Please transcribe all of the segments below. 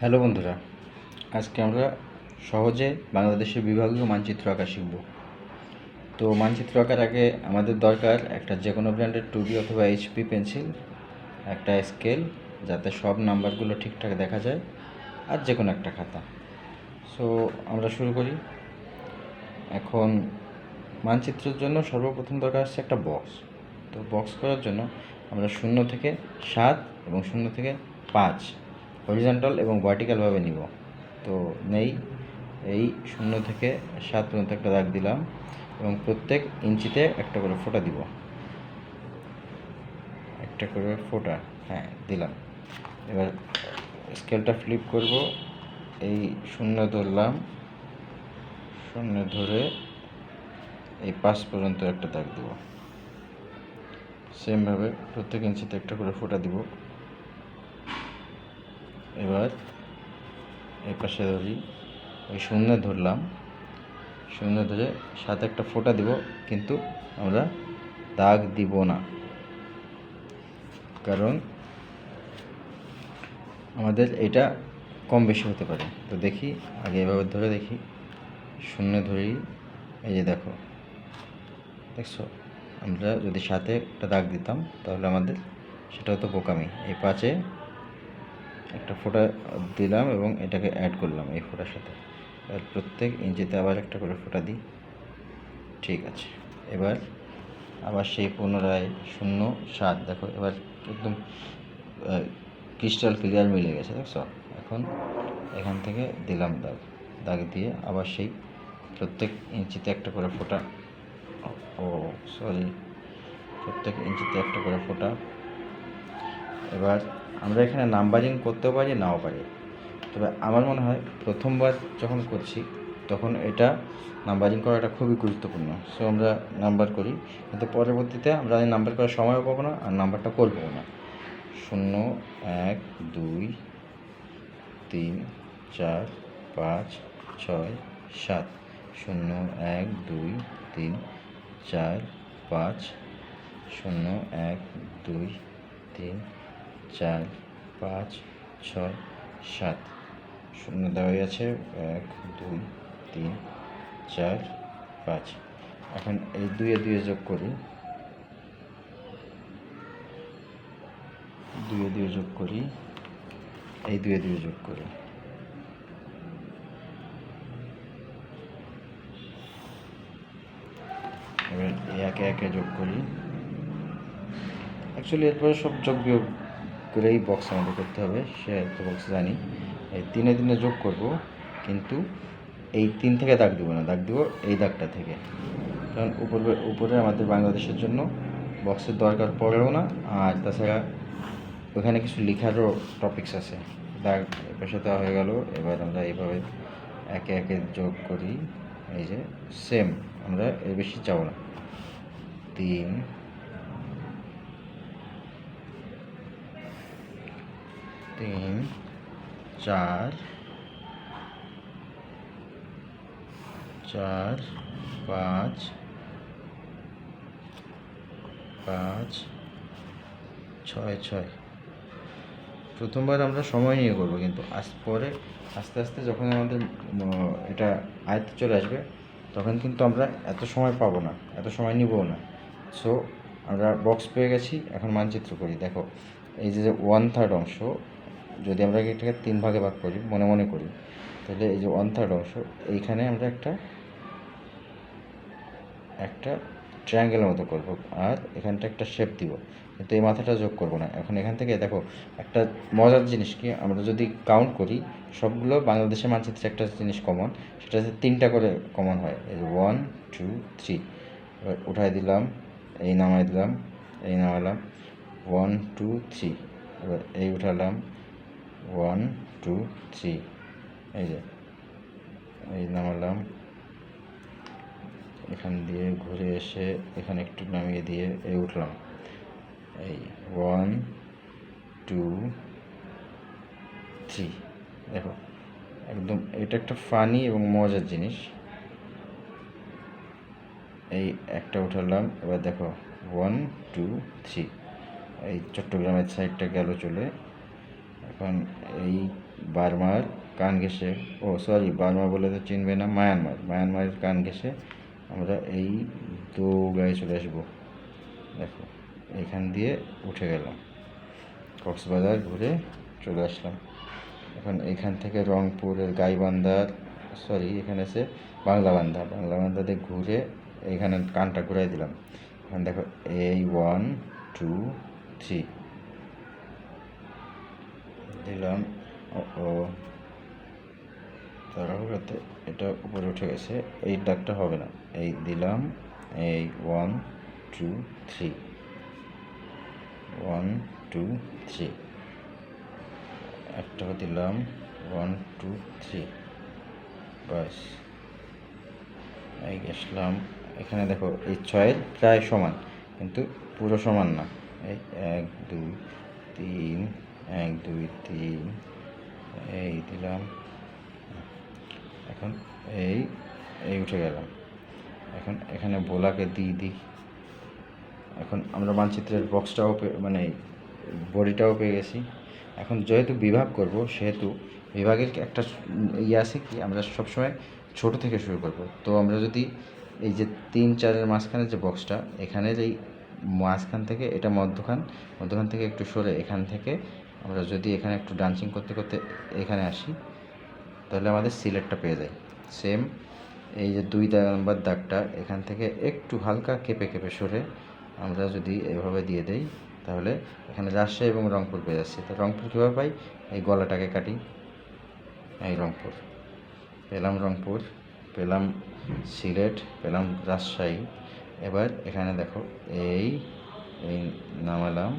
Hello বন্ধুরা, আজকে আমরা সহজে বাংলাদেশের বিভাগীয় মানচিত্র আঁকা শিখব। তো মানচিত্র আঁকার আগে আমাদের দরকার একটা যে কোনো ব্র্যান্ডের 2B অথবা HP পেন্সিল, একটা স্কেল যাতে সব নাম্বারগুলো ঠিকঠাক দেখা যায়, আর যে কোনো একটা খাতা। সো আমরা শুরু করি। এখন মানচিত্রের জন্য সর্বপ্রথম দরকার আছে একটা বক্স। তো বক্স করার জন্য আমরা 0 থেকে 7 এবং 0 থেকে 5 হরিজন্টাল এবং ভার্টিক্যালভাবে নিব। তো এই 0 থেকে 7 পর্যন্ত একটা দাগ দিলাম এবং প্রত্যেক ইঞ্চিতে একটা করে ফোঁটা দিব, একটা করে ফোঁটা দিলাম। এবার স্কেলটা ফ্লিপ করব, এই 0 ধরলাম, 0 ধরে এই 5 পর্যন্ত একটা দাগ দেব। সেমভাবে প্রত্যেক ইঞ্চিতে একটা করে ফোঁটা দিব। এবার এই পাশে ধরি, ওই 0 ধরলাম, 0 ধরে সাথে একটা ফোঁটা দিব, কিন্তু আমরা দাগ দিব না, কারণ আমাদের এটা কম বেশি হতে পারে। তো দেখি, আগে এভাবে ধরে দেখি, 0 ধরি, এই যে দেখছো, আমরা যদি সাথে একটা দাগ দিতাম তাহলে আমাদের সেটা হতো বোকামি। এই 5-এ একটা ফোঁটা দিলাম এবং এটাকে অ্যাড করলাম এই ফোঁটার সাথে। এবার প্রত্যেক ইঞ্চিতে আবার একটা করে ফোঁটা দিই। ঠিক আছে, এবার আবার সেই পুনরায় 0, 7, দেখো এবার একদম ক্রিস্টাল ক্লিয়ার মিলে গেছে, দেখছো। এখন এখান থেকে দিলাম দাগ দিয়ে আবার সেই প্রত্যেক ইঞ্চিতে একটা করে ফোঁটা, প্রত্যেক ইঞ্চিতে একটা করে ফোঁটা। এবার আমরা এখানে নাম্বারিং করতেও পারি, নাও পারি, তবে আমার মনে হয় প্রথমবার যখন করছি তখন এটা নাম্বারিং করাটা খুবই গুরুত্বপূর্ণ। সো আমরা নাম্বার করি, কিন্তু পরবর্তীতে আমরা নাম্বার করার সময়ও পাবো না আর নাম্বারটা করবো না। 0, 1, 2, 3, 4, 5, 6, 7, 0, 1, 2, 3, 4, 5, 0, 1, 2, 3, 4, 5, 6, 7, 0 দেওয়াই আছে, 1, 2, 3, 4, 5। এখন এই 2-এ 2 যোগ করি, 2-এ 2 যোগ করি, এই 2-এ 2 যোগ করি। এবার এই একে একে যোগ করি। অ্যাকচুয়ালি এরপরে সব যোগ বিয়োগ করেই বক্স আমাদের করতে হবে, সে তো বক্স জানি। এই 3-এ 3 যোগ করব, কিন্তু এই 3 থেকে দাগ দিব না, দাগ দিব এই দাগটা থেকে, কারণ উপরে আমাদের বাংলাদেশের জন্য বক্সের দরকার পড়েও না। আর তাছাড়া ওখানে কিছু লেখারও টপিকস আছে। দাগ এপাশে দেওয়া হয়ে গেল। এবার আমরা এইভাবে একে একে যোগ করি, এই যে সেম, আমরা এর বেশি চাও না। 3, 4, 5, 6। প্রথমবার আমরা সময় নিয়ে করবো, কিন্তু পরে আস্তে আস্তে যখন আমাদের এটা আয়ত্তে চলে আসবে তখন কিন্তু আমরা এত সময় পাবো না, এত সময় নিবও না। সো আমরা বক্স পেয়ে গেছি, এখন মানচিত্র করি। দেখো, এই যে 1/3 অংশ, যদি আমরা এটাকে 3 ভাগে ভাগ করি, মনে মনে করি, তাহলে এই যে 1/3 অংশ, এইখানে আমরা একটা ট্রায়াঙ্গেলের মতো করব, আর এখানটা একটা শেপ দিব, কিন্তু এই মাথাটা যোগ করব না। এখন এখান থেকে দেখো একটা মজার জিনিস কি, আমরা যদি কাউন্ট করি সবগুলো বাংলাদেশের মানচিত্রে একটা জিনিস কমন, সেটা হচ্ছে 3টা করে কমন হয়। এই যে 1, 2, 3, এবার উঠাই দিলাম, এই নামাই দিলাম, এই নামালাম, 1, 2, 3, এবার এই উঠালাম, 1, 2, 3, এই যে এই নামালাম, এখান দিয়ে ঘুরে এসে এখানে একটু নামিয়ে দিয়ে এই উঠলাম, এই 1, 2, 3। দেখো একদম এটা একটা ফানি এবং মজার জিনিস। এই একটা উঠালাম, এবার দেখো 1, 2, 3, এই চট্টগ্রামের সাইডটা গেল চলে। এখন এই বার্মার কান ঘেঁষে, ও সরি বার্মা বলে তো চিনবে না, মায়ানমারের কান ঘেঁষে আমরা এই দৌড়ায় চলে আসবো। দেখো এখান দিয়ে উঠে গেলাম, কক্সবাজার ঘুরে চলে আসলাম। এখন এখান থেকে রংপুরের গাইবান্ধার এখানে এসে বাংলাবান্ধা দিয়ে ঘুরে এখানে কানটা ঘুরাই দিলাম। এখন দেখো এই 1 2 3 দিলাম। ও তাড়াহুড়োতে এটা উপরে উঠে গেছে, এই দাগটা হবে না, এই দিলাম, এই 1 2 3 1 2 3 একটা দিলাম 1 2 3 বাস। এই গেছলাম এখানে দেখো এই 6 প্রায় সমান কিন্তু পুরো সমান না, এই 1 2 3 1 2 3 এই দিলাম। এখন এই উঠে গেলাম। এখন এখানে বোলাকে দিই। এখন আমরা মানচিত্রের বক্সটাও মানে বডিটাও পেয়ে গেছি। এখন যেহেতু বিভাগ করব সেহেতু বিভাগের একটা আছে কি, আমরা সবসময় ছোট থেকে শুরু করব। তো আমরা যদি এই যে 3 4-এর মাঝখানে যে বক্সটা, এখানের এই মাঝখান থেকে এটা মধ্যখান থেকে একটু সরে এখান থেকে আমরা যদি এখানে একটু ডান্সিং করতে করতে এখানে আসি, তাহলে আমাদের সিলেটটা পেয়ে যায়। সেম এই যে 2 নম্বর দাগটা এখান থেকে একটু হালকা কেঁপে সরে আমরা যদি এভাবে দিয়ে দেই, তাহলে এখানে রাজশাহী এবং রংপুর পেয়ে যাচ্ছে। তো রংপুর কীভাবে পাই, এই গলাটাকে কাটি, এই রংপুর পেলাম, রংপুর পেলাম, সিলেট পেলাম, রাজশাহী। এবার এখানে দেখো এই নামালাম,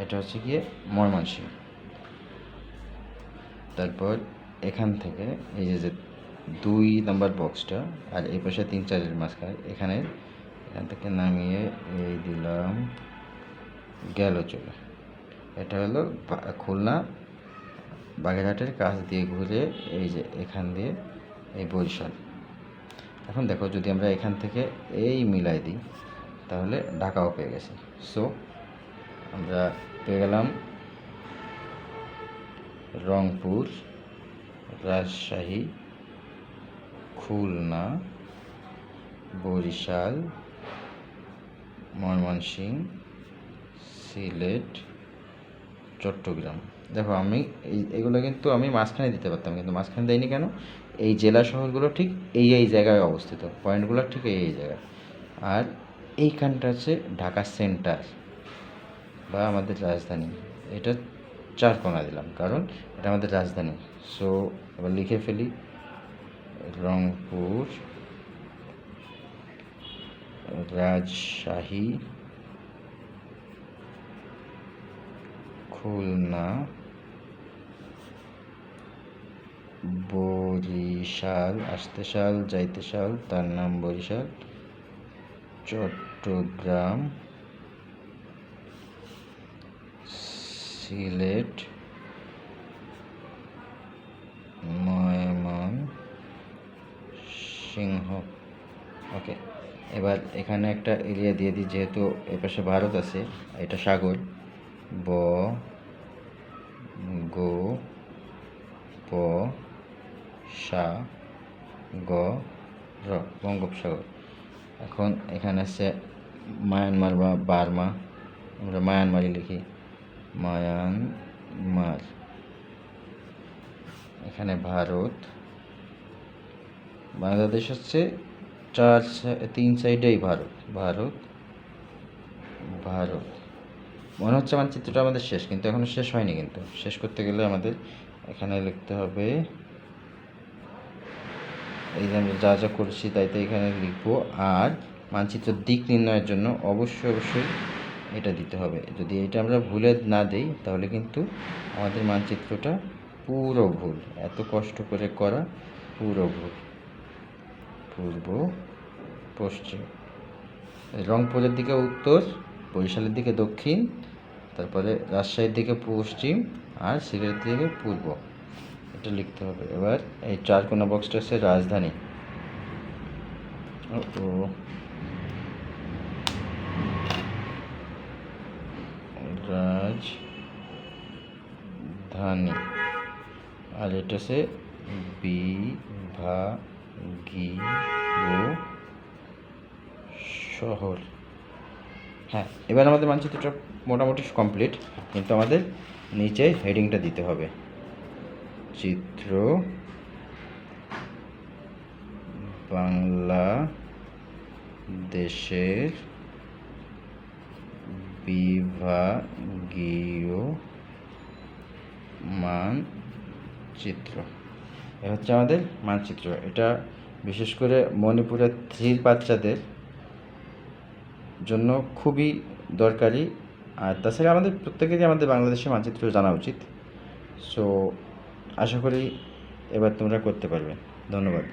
এটা হচ্ছে গিয়ে ময়মনসিংহ। তারপর এখান থেকে এই যে 2 নম্বর বক্সটা আর এই পাশে 3 4-এর মাঝখানে এখান থেকে নামিয়ে এই দিলাম, গেল চলে। এটা হলো খুলনা বাগেরহাটের কাছ দিয়ে ঘুরে এই যে এখান দিয়ে এই বরিশাল। এখন দেখো যদি আমরা এখান থেকে এই মিলাই দিই, তাহলে ঢাকাও পেয়ে গেছি। সো আমরা পেয়ে গেলাম রংপুর, রাজশাহী, খুলনা, বরিশাল, ময়মনসিংহ, সিলেট, চট্টগ্রাম। দেখো আমি এগুলো কিন্তু আমি মাঝখানে দিতে পারতাম, কিন্তু মাঝখানে দেয়নি কেন, এই জেলা শহরগুলো ঠিক এই জায়গায় অবস্থিত, পয়েন্টগুলো ঠিক এই জায়গায়। আর এইখানটা হচ্ছে ঢাকা সেন্টার বা আমাদের রাজধানী। এটা 4 কোণা দিলাম কারণ এটা আমাদের রাজধানী। সো এবার লিখে ফেলি, রংপুর, রাজশাহী, খুলনা, বরিশাল, আসতে সাল যাইতে সাল তার নাম বরিশাল, চট্টগ্রাম, সিলেট, ময়মনসিংহ। ওকে, এবার এখানে একটা এরিয়া দিয়ে দিই, যেহেতু এপাশে ভারত আছে, এটা সাগর, ব গো প সা গ র, বঙ্গোপসাগর। এখন এখানে আছে মায়ানমার বা বার্মা, আমরা মায়ানমারই লিখি, মায়ানমার। এখানে ভারত, বাংলাদেশ হচ্ছে 3 সাইডেই ভারত। মনে হচ্ছে মানচিত্রটা আমাদের শেষ, কিন্তু এখনো শেষ হয়নি। কিন্তু শেষ করতে গেলে আমাদের এখানে লিখতে হবে, এই যে আমরা যা করছি তাই এখানে লিখবো। আর মানচিত্রের দিক নির্ণয়ের জন্য অবশ্যই এটা দিতে হবে। যদি এটা আমরা ভুলে না দিই, তাহলে কিন্তু আমাদের মানচিত্রটা পুরো ভুল, এত কষ্ট করে করা পুরো ভুল। পূর্ব, পশ্চিম, রংপুরের দিকে উত্তর, বরিশালের দিকে দক্ষিণ, তারপরে রাজশাহীর দিকে পশ্চিম, আর সিলেটের দিকে পূর্ব, এটা লিখতে হবে। এবার এই 4 কোণা বক্সটা হচ্ছে রাজধানী। রাজধানী, আর এটা হচ্ছে বিভাগীয় শহর। হ্যাঁ, এবার আমাদের মানচিত্রটা মোটামুটি কমপ্লিট, কিন্তু আমাদের নিচে হেডিংটা দিতে হবে, চিত্র বাংলাদেশের বিভাগীয় মানচিত্র। এ হচ্ছে আমাদের মানচিত্র। এটা বিশেষ করে মণিপুরের 3 বাচ্চাদের জন্য খুবই দরকারি, আর তাছাড়া আমাদের প্রত্যেকেরই আমাদের বাংলাদেশের মানচিত্র জানা উচিত। সো আশা করি এবার তোমরা করতে পারবে। ধন্যবাদ।